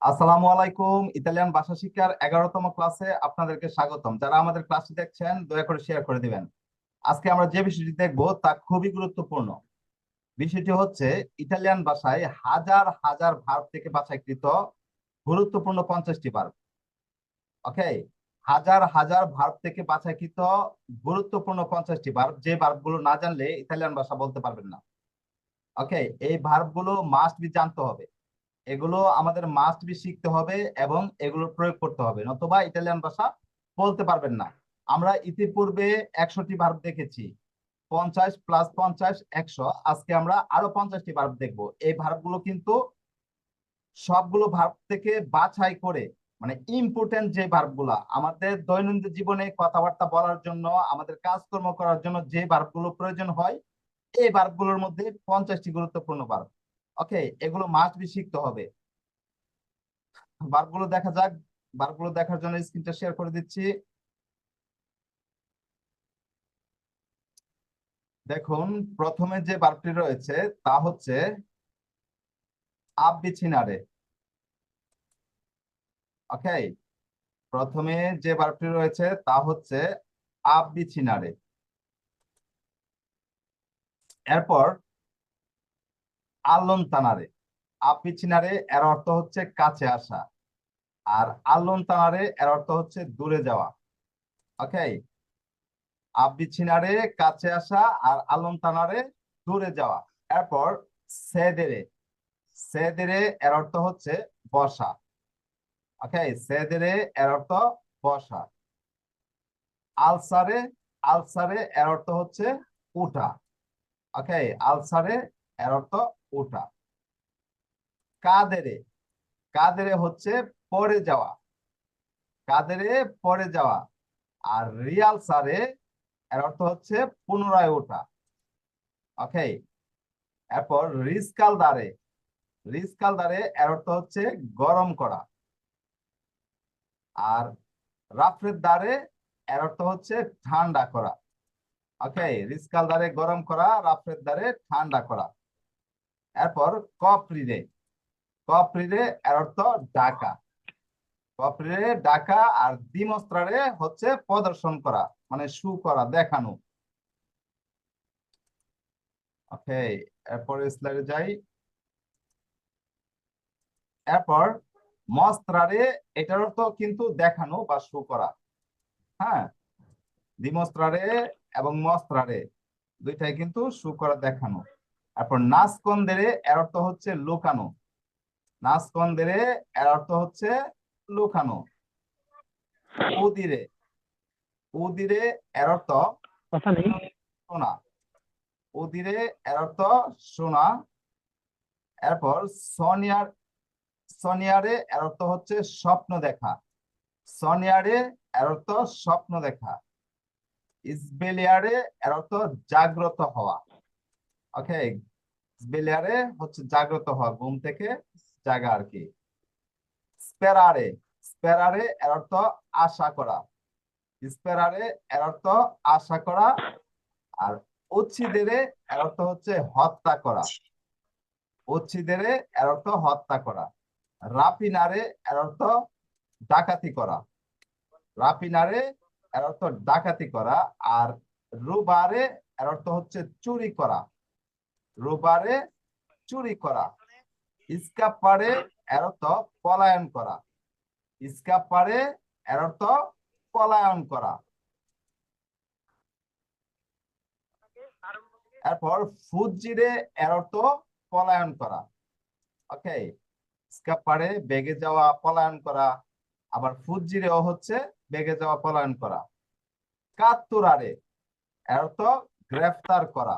আসসালামু আলাইকুম। ইতালিয়ান ভাষা শিক্ষার 11তম ক্লাসে আপনাদেরকে স্বাগতম। যারা আমাদের ক্লাসটি দেখছেন দয়া করে শেয়ার করে দিবেন। আজকে আমরা যে বিষয়টি দেখব তা খুবই গুরুত্বপূর্ণ। বিষয়টি হচ্ছে ইতালিয়ান ভাষায় হাজার হাজার ভার্ব থেকে বাছাইকৃত গুরুত্বপূর্ণ 50টি ভার্ব। ওকে, হাজার হাজার ভার্ব থেকে বাছাইকৃত গুরুত্বপূর্ণ 50টি ভার্ব, যে ভার্বগুলো না জানলে ইতালিয়ান ভাষা বলতে পারবেন না। ওকে, এই ভার্বগুলো মাস্ট বি জানতে হবে, এগুলো আমাদের মাস্ট বি শিখতে হবে এবং এগুলো প্রয়োগ করতে হবে, নতুবা ইটালিয়ান ভাষা বলতে পারবেন না। আমরা ইতিপূর্বে 100টি ভার্ব দেখেছি, 50 প্লাস 50 100। আজকে আমরা আরো 50টি ভার্ব দেখবো। এই ভার্বগুলো কিন্তু সবগুলো ভার্ব থেকে বাছাই করে, মানে ইম্পর্টেন্ট যে ভার্বগুলো আমাদের দৈনন্দিন জীবনে কথাবার্তা বলার জন্য, আমাদের কাজকর্ম করার জন্য যে ভার্বগুলো প্রয়োজন হয়, এই ভার্বগুলোর মধ্যে 50টি গুরুত্বপূর্ণ ভার্ব। ওকে, এগুলো মাস্ট বি শিখতে হবে। বারগুলো দেখা যাক। বারগুলো দেখার জন্য স্ক্রিনটা শেয়ার করে দিচ্ছি। দেখুন, প্রথমে যে বারটি রয়েছে তা হচ্ছে আববিছিনারে। ওকে, প্রথমে যে বারটি রয়েছে তা হচ্ছে আববিছিনারে। এরপর আল্লনতানারে। আববিছিনারে এর অর্থ হচ্ছে কাছে আসা, আর আল্লনতানারে এর অর্থ হচ্ছে দূরে যাওয়া। ওকে, আববিছিনারে কাছে আসা আর আল্লনতানারে দূরে যাওয়া। এরপর সেদেরে। সেদেরে এর অর্থ হচ্ছে বসা। ওকে, সেদেরে এর অর্থ বসা। আলসারে। আলসারে এর অর্থ হচ্ছে উঠা। ওকে, আলসারে এর অর্থ উঠা। কাদেরে। কাদেরে হচ্ছে পড়ে যাওয়া। কাদেরে পড়ে যাওয়া। আর রিয়ালসারে এর অর্থ হচ্ছে পুনরায় ওঠা। ওকে, এরপর রিস্কালদারে। রিস্কালদারে এর অর্থ হচ্ছে গরম করা। আর রাফরের দ্বারে এর অর্থ হচ্ছে ঠান্ডা করা। ওকে, রিস্কাল দ্বারে গরম করা, রাফরের দ্বারে ঠান্ডা করা। এরপর কপ্রিরে। কপ্রিরে এর অর্থ ডাকা। কপ্রিরে ডাকা। আর দিমস্ত্রারে হচ্ছে প্রদর্শন করা, মানে শু করা, দেখানো। ওকে, এরপরে স্লাইডে যাই। এরপর মস্ত্রারে, এটার অর্থ কিন্তু দেখানো বা শু করা। হ্যাঁ, দিমস্ত্রারে এবং মস্ত্রারে দুইটাই কিন্তু শু করা, দেখানো। তারপর নাসকন্দেরে এর অর্থ হচ্ছে লুকানো। নাসকন্দেরে এর অর্থ হচ্ছে লুকানো। উদিরে। উদিরে এর অর্থ কথা নেই। শোনা। উদিরে এর অর্থ শোনা। এরপর সনিয়ার। সনিয়ারে এর অর্থ হচ্ছে স্বপ্ন দেখা। সনিয়ারে এর অর্থ স্বপ্ন দেখা। ইসবেলিয়ারে এর অর্থ জাগ্রত হওয়া। ওকে, ইসবেলিয়ারে হচ্ছে জাগ্রত হওয়া, ঘুম থেকে জাগা আর কি। স্পেরারে। স্পেরারে এর অর্থ আশা করা। স্পেরারে এর অর্থ আশা করা। আর উচ্ছিদেরে এর অর্থ হচ্ছে হত্যা করা। উচ্ছিদেরে এর অর্থ হত্যা করা। রাপিনারে এর অর্থ ডাকাতি করা। রাপিনারে এর অর্থ ডাকাতি করা। আর রুবারে এর অর্থ হচ্ছে চুরি করা। রুবারে চুরি করা। ইস্কাপারে এর অর্থ পলায়ন করা। ইস্কাপারে এর অর্থ পলায়ন করা। এরপর ফুজিরে এর অর্থ পলায়ন করা। ওকে, স্কাপারে বেগে যাওয়া, পলায়ন করা। আবার ফুজিরেও হচ্ছে বেগে যাওয়া, পলায়ন করা। কাত্তুরারে এর অর্থ গ্রেফতার করা।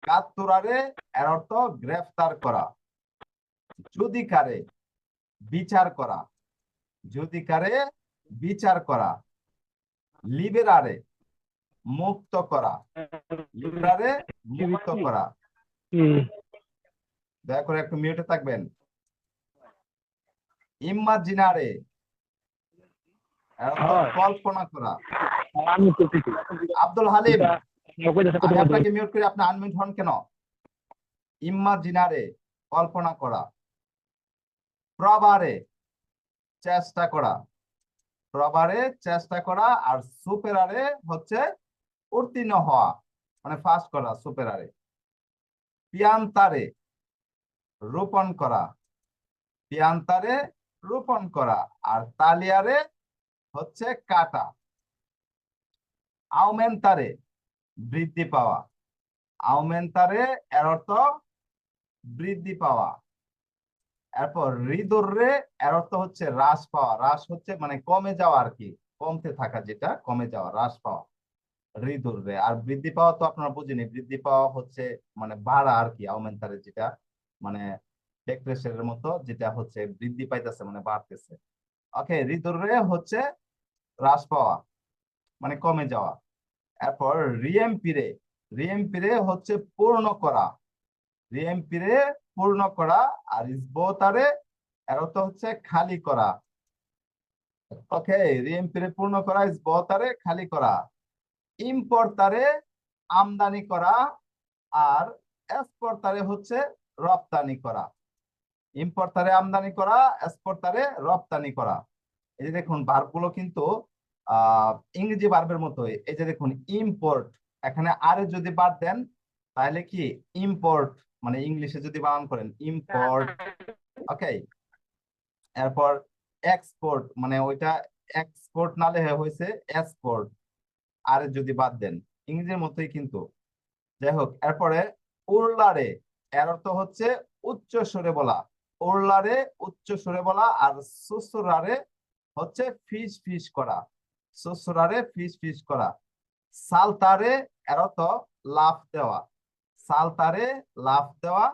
কাত্তুরারে এর অর্থ গ্রেফতার করা। জুদিকারে বিচার করা। জুদিকারে বিচার করা। লিবেরারে মুক্ত করা। লিবেরারে মুক্ত করা। দয়া করে একটু মিউটে থাকবেন। ইমাজিনারে এর অর্থ কল্পনা করা। আব্দুল হালিম, আমি আপনাকে মিউট করে, আপনি আনমিউট হন কেন? ইমাজিনারে কল্পনা করা। প্রবারে চেষ্টা করা, প্রবারে চেষ্টা করা, আর সুপেরারে হচ্ছে উত্তীর্ণ হওয়া, মানে ফার্স্ট করা সুপেরারে। পিয়ান্তারে রোপণ করা, পিয়ান্তারে রোপণ করা, আর তালিয়ারে হচ্ছে কাটা। আউমেন্তারে বৃদ্ধি পাওয়া, আউমেন্তারে এর অর্থ বৃদ্ধি পাওয়া। এরপর রিদুররে এর অর্থ হচ্ছে হ্রাস পাওয়া, হ্রাস হচ্ছে মানে কমে যাওয়া আর কি, কমতে থাকা, যেটা কমে যাওয়া, হ্রাস পাওয়া রিদুররে। আর বৃদ্ধি পাওয়া তো আপনারা বুঝিনি, বৃদ্ধি পাওয়া হচ্ছে মানে বাড়া আর কি, আউমেন্টারে যেটা মানে ডেক্রেশনের মতো, যেটা হচ্ছে বৃদ্ধি পাইতেছে মানে বাড়তেছে। ওকে, রিদুররে হচ্ছে হ্রাস পাওয়া মানে কমে যাওয়া। এরপর রিএমপিরে, রিএমপিরে হচ্ছে পূর্ণ করা, রিএমপিরে পূর্ণ করা। আর ইসবোতারে এর অর্থ হচ্ছে খালি করা। ওকে, রিএমপিরে পূর্ণ করা, ইসবোতারে খালি করা। ইম্পোর্টারে আমদানি করা, আর এক্সপোর্টারে হচ্ছে রপ্তানি করা। ইম্পোর্টারে আমদানি করা, এক্সপোর্টারে রপ্তানি করা। এই যে দেখুন ভার্বগুলো কিন্তু ইংরেজি ভার্বের মতোই। এই যে দেখুন ইম্পোর্ট, এখানে আরে যদি বাদ দেন তাহলে কি ইম্পোর্ট, মানে ইংলিশে যদি বানান করেন ইম্পোর্ট। ওকে, এরপর এক্সপোর্ট মানে ওইটা এক্সপোর্ট নালে হয়েছে এক্সপোর্ট, আরে যদি বাদ দেন, ইংরেজির মতোই কিন্তু। যাই হোক, এরপরে উরলারে এর অর্থ হচ্ছে উচ্চ স্বরে বলা, উরলারে উচ্চ স্বরে বলা। আর সুসুরারে হচ্ছে ফিস ফিস করা, সুসুরারে ফিস ফিস করা। সালতারে এর অর্থ লাফ দেওয়া, সালতারে লাফ দেওয়া।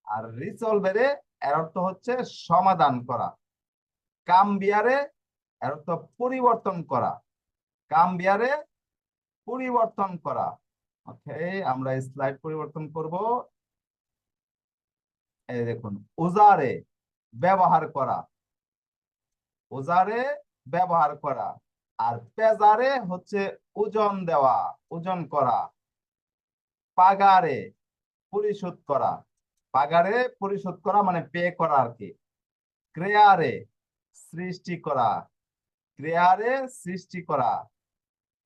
আর রিসলভেরে এর অর্থ হচ্ছে সমাধান করা। কাম্বিয়ারে এর অর্থ পরিবর্তন করা, কাম্বিয়ারে পরিবর্তন করা। ওকে, আমরা স্লাইড পরিবর্তন করব। এই দেখুন উজারে ব্যবহার করা, উজারে ব্যবহার করা। আর পেজারে হচ্ছে ওজন দেওয়া, ওজন করা। পাগারে পরিশোধ করা, পাগারে পরিশোধ করা মানে পে করা আর কি। ক্রেয়ারে সৃষ্টি করা, ক্রেয়ারে সৃষ্টি করা।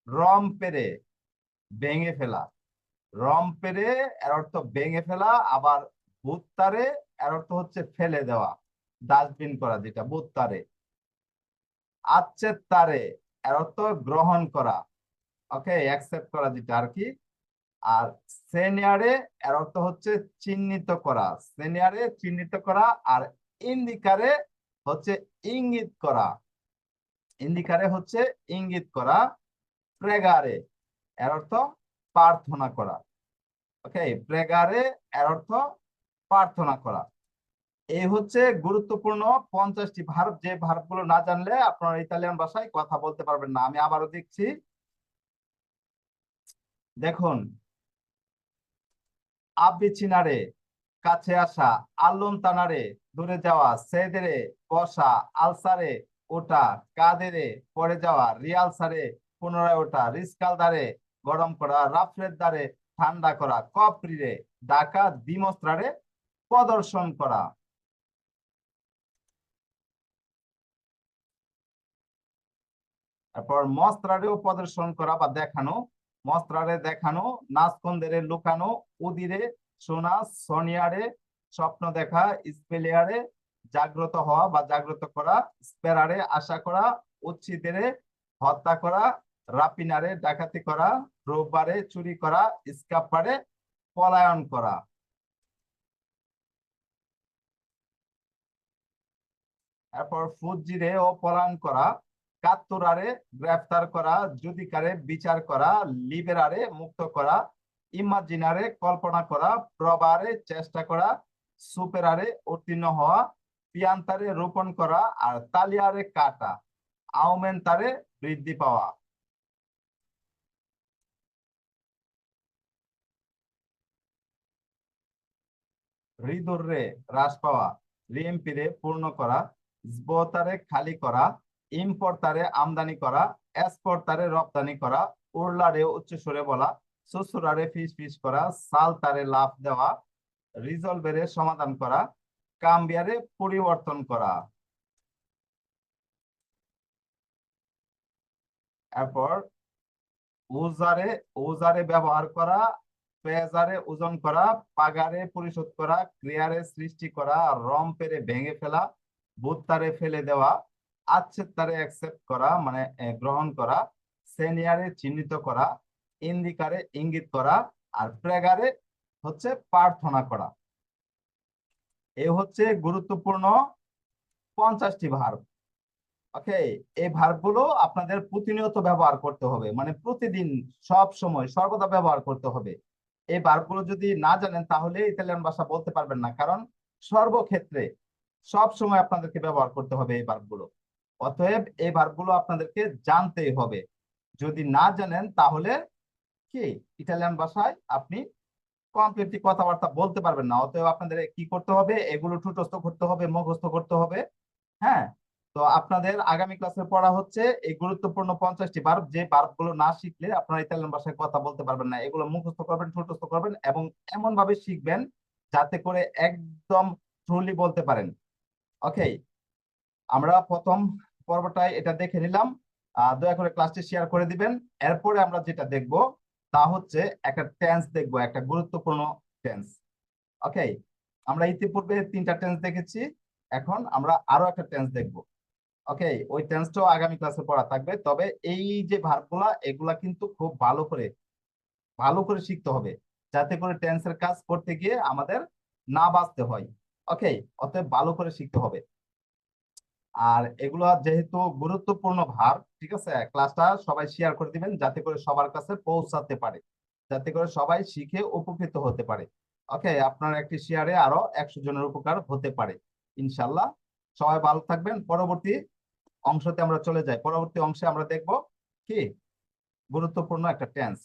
রম্পেরে ভেঙে ফেলা, রম্পেরে এর অর্থ ভেঙে ফেলা। আবার বুত্তারে এর অর্থ হচ্ছে ফেলে দেওয়া, ডাস্টবিন করা, যেটা বুত্তারে। আচ্ছেত্তারে এর অর্থ গ্রহণ করা, ওকে, অ্যাকসেপ্ট করা যেটা আর কি। আর সেনিয়ারে এর অর্থ হচ্ছে চিহ্নিত করা, সেনিয়ারে চিহ্নিত করা। আর ইন্ডিকারে হচ্ছে ইঙ্গিত করা, ইন্ডিকারে হচ্ছে ইঙ্গিত করা। প্রেগারে এর অর্থ প্রার্থনা করা, ওকে, প্রেগারে এর অর্থ প্রার্থনা করা। এই হচ্ছে গুরুত্বপূর্ণ 50টি ভার্ব, যে ভার্বগুলো না জানলে আপনারা ইতালিয়ান ভাষায় কথা বলতে পারবেন না। আমি আবারও দেখছি, দেখুন আবিচিনারে কাছে আসা, আল্লন্তানারে দূরে যাওয়া, সেদেরে বসা, আলসারে ওটা, কাদেরে পড়ে যাওয়া, রিয়ালসারে পুনরায় ওঠা, রিস্কালদারে গরম করা, রাফ্রের দ্বারে ঠান্ডা করা, কপ্রিরে ডাকা, দিমস্ত্রারে প্রদর্শন করা। তারপর মস্ত্রারেও প্রদর্শন করা বা দেখানো, মস্ত্রারে দেখানো, নাচকন্দেরে লুকানো, উদিরে শোনা, সনিয়ারে স্বপ্ন দেখা, স্পেলিয়ারে জাগ্রত হওয়া বা জাগ্রত করা, স্পেরারে আশা করা, উচ্ছিদেরে হত্যা করা, রাপিনারে ডাকাতি করা, রোববারে চুরি করা, স্কাপারে পলায়ন করা। এরপর ফুজিরে ও পলায়ন করা, কাত্তুরারে গ্রেফতার করা, জুদিকারে বিচার করা, লিবেরারে মুক্ত করা, ইমাজিনারে কল্পনা করা, প্রবারে চেষ্টা করা, সুপেরারে উত্তীর্ণ হওয়া, পিয়ান্তারে রোপণ করা, আর তালিয়ারে কাটা, আউমেন্তারে বৃদ্ধি পাওয়া। রিদুররে হ্রাস পাওয়া, রিএমপিরে পূর্ণ করা, স্বোতারে খালি করা, ইম্পোর্টারে আমদানি করা, এক্সপোর্টারে রপ্তানি করা, উরলারে উচ্চ সুরে বলা, সুসুরারে ফিস ফিস করা, সালতারে লাফ দেওয়া, রিজলভেরে সমাধান করা, কাম্বিয়ারে পরিবর্তন করা। এরপর উজারে উজারে ব্যবহার করা, পেজারে ওজন করা, পাগারে পরিশোধ করা, ক্রিয়ারে সৃষ্টি করা, রম্পেরে ভেঙে ফেলা, বুত্তারে ফেলে দেওয়া, আচ্ছেত্তারে অ্যাকসেপ্ট করা মানে গ্রহণ করা, সেনিয়ারে চিহ্নিত করা, ইন্দিকারে ইঙ্গিত করা, আর প্রেগারে হচ্ছে প্রার্থনা করা। এ হচ্ছে গুরুত্বপূর্ণ 50টি ভার্ব। ওকে, এই ভার্বগুলো আপনাদের প্রতিনিয়ত ব্যবহার করতে হবে, মানে প্রতিদিন সব সময় সর্বদা ব্যবহার করতে হবে। এই ভার্বগুলো যদি না জানেন তাহলে ইতালিয়ান ভাষা বলতে পারবেন না, কারণ সর্বক্ষেত্রে সব সময় আপনাদেরকে ব্যবহার করতে হবে এই ভার্বগুলো। অতএব এই ভার্বগুলো আপনাদেরকে জানতেই হবে। যদি না জানেন তাহলে কি ইতালিয়ান ভাষায় আপনি কমপ্লিটলি কথাবার্তা বলতে পারবেন না। অতএব আপনাদের কি করতে হবে, এগুলো ঠুটস্থ করতে হবে, মুখস্থ করতে হবে। হ্যাঁ, তো আপনাদের আগামী ক্লাসে পড়া হচ্ছে এই গুরুত্বপূর্ণ 50টি ভার্ব, যে ভার্বগুলো না শিখলে আপনারা ইতালিয়ান ভাষায় কথা বলতে পারবেন না। এগুলো মুখস্থ করবেন, ঠুটস্থ করবেন এবং এমন ভাবে শিখবেন যাতে করে একদম ট্রুলি বলতে পারেন। ওকে, আমরা প্রথম পর্বটায় এটা দেখে নিলাম। দয়া করে ক্লাসটি শেয়ার করে দিবেন। এরপরে আমরা যেটা দেখব তা হচ্ছে একটা টেন্স দেখব, একটা গুরুত্বপূর্ণ টেন্স। ওকে, আমরা ইতিপূর্বে 3টা টেন্স দেখেছি, এখন আমরা আরো একটা টেন্স দেখব। ওকে, ওই টেন্সটাও আগামী ক্লাসে পড়া থাকবে। তবে এই যে ভার্বগুলা এগুলা কিন্তু খুব ভালো করে শিখতে হবে, যাতে করে টেন্সের কাজ করতে গিয়ে আমাদের না বাঁচতে হয়। ওকে, অতএব ভালো করে শিখতে হবে। আর এগুলো যেহেতু গুরুত্বপূর্ণ ভার্ব, ঠিক আছে, ক্লাসটা সবাই শেয়ার করে দিবেন যাতে করে সবার কাছে পৌঁছাতে পারে, যাতে করে সবাই শিখে উপকৃত হতে পারে। ওকে, আপনার একটি শেয়ারে আরো 100 জনের উপকার হতে পারে ইনশাল্লাহ। সবাই ভালো থাকবেন। পরবর্তী অংশতে আমরা চলে যাই। পরবর্তী অংশে আমরা দেখব কি গুরুত্বপূর্ণ একটা টেন্স।